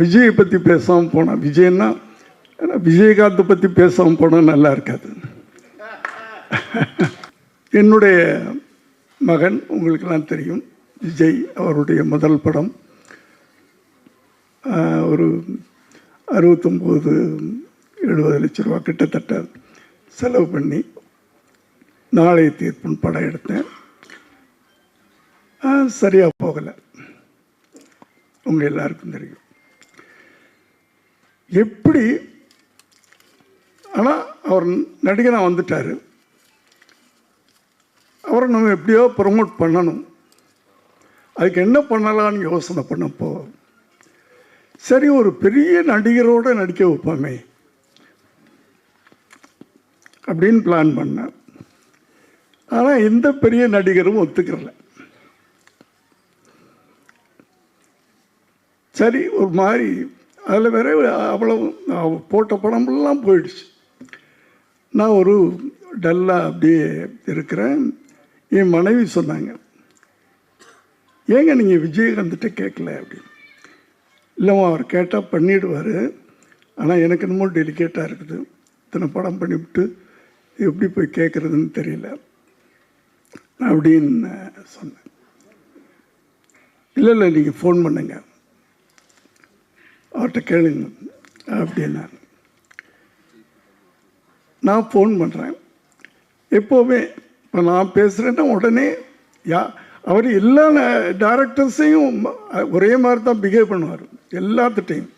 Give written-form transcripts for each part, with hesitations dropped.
விஜயை பற்றி பேசாமல் போனால், விஜய்னா விஜயகாந்தை பற்றி பேசாமல் போனால் நல்லா இருக்காது. என்னுடைய மகன் உங்களுக்கெல்லாம் தெரியும், விஜய். அவருடைய முதல் படம் ஒரு 69-70 லட்ச ரூபா கிட்டத்தட்ட செலவு பண்ணி நாளைய தீர்ப்புன்னு படம் எடுத்தேன். சரியாக போகலை, உங்கள் எல்லாருக்கும் தெரியும் எப்படி. ஆனால் அவர் நடிகனாக வந்துட்டார். அவரை நம்ம எப்படியோ ப்ரமோட் பண்ணணும். அதுக்கு என்ன பண்ணலான்னு யோசனை பண்ணப்போ, சரி ஒரு பெரிய நடிகரோடு நடிக்க வைப்போமே அப்படின்னு பிளான் பண்ணேன். ஆனால் எந்த பெரிய நடிகரும் ஒத்துக்கிறல. சரி ஒரு மாதிரி அதில் வேற அவ்வளவு போட்ட படமெல்லாம் போயிடுச்சு. நான் ஒரு டல்லாக அப்படியே இருக்கிறேன். என் மனைவி சொன்னாங்க, ஏங்க நீங்கள் விஜயகாந்த்கிட்ட கேட்கல அப்படின்னு. இல்லைம்மா அவர் கேட்டால் பண்ணிவிடுவார், ஆனால் எனக்கு என்னமோ டெலிகேட்டாக இருக்குது, இத்தனை படம் பண்ணிவிட்டு எப்படி போய் கேட்குறதுன்னு தெரியல அப்படின்னு சொன்னேன். இல்லை நீங்கள் ஃபோன் பண்ணுங்க, அவர்கிட்ட கேளுங்க அப்படின்னாரு. நான் ஃபோன் பண்ணுறேன். எப்போவுமே இப்போ நான் பேசுகிறேன்னா உடனே அவர் எல்லா டைரக்டர்ஸையும் ஒரே மாதிரி தான் பிஹேவ் பண்ணுவார். எல்லாத்துட்டையும்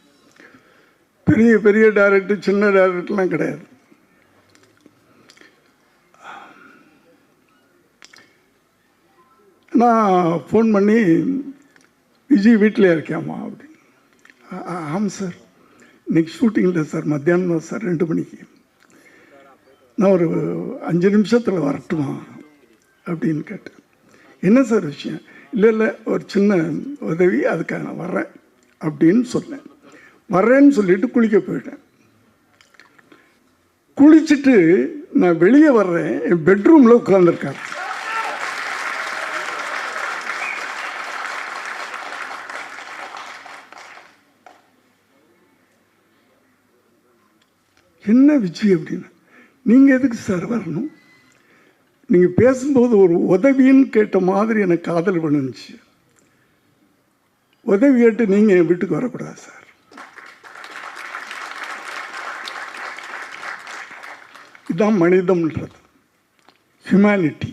பெரிய பெரிய டைரக்டர் சின்ன டைரக்டர்லாம் கிடையாது. நான் ஃபோன் பண்ணி, விஜய் வீட்டில் இருக்காமா அப்படின்னு. ஆமாம் சார், இன்றைக்கி ஷூட்டிங் இல்லை சார், மத்தியானம் தான் சார், 2 மணிக்கு. நான் ஒரு 5 நிமிஷத்தில் வரட்டுமா அப்படின்னு கேட்டேன். என்ன சார் விஷயம்? இல்லை ஒரு சின்ன உதவி, அதுக்காக நான் வர்றேன் அப்படின்னு சொன்னேன். வர்றேன்னு சொல்லிட்டு குளிக்க போயிட்டேன். குளிச்சுட்டு நான் வெளியே வர்றேன், என் பெட்ரூமில் உட்காந்துருக்காரு. என்ன விஜய் அப்படின்னு. நீங்கள் எதுக்கு சார் வரணும்? நீங்கள் பேசும்போது ஒரு உதவின்னு கேட்ட மாதிரி எனக்கு காதல் விழுந்துச்சு. உதவி கேட்டு நீங்கள் என் வீட்டுக்கு வரக்கூடாது சார். இதுதான் மனிதம்ன்றது, ஹியூமனிட்டி.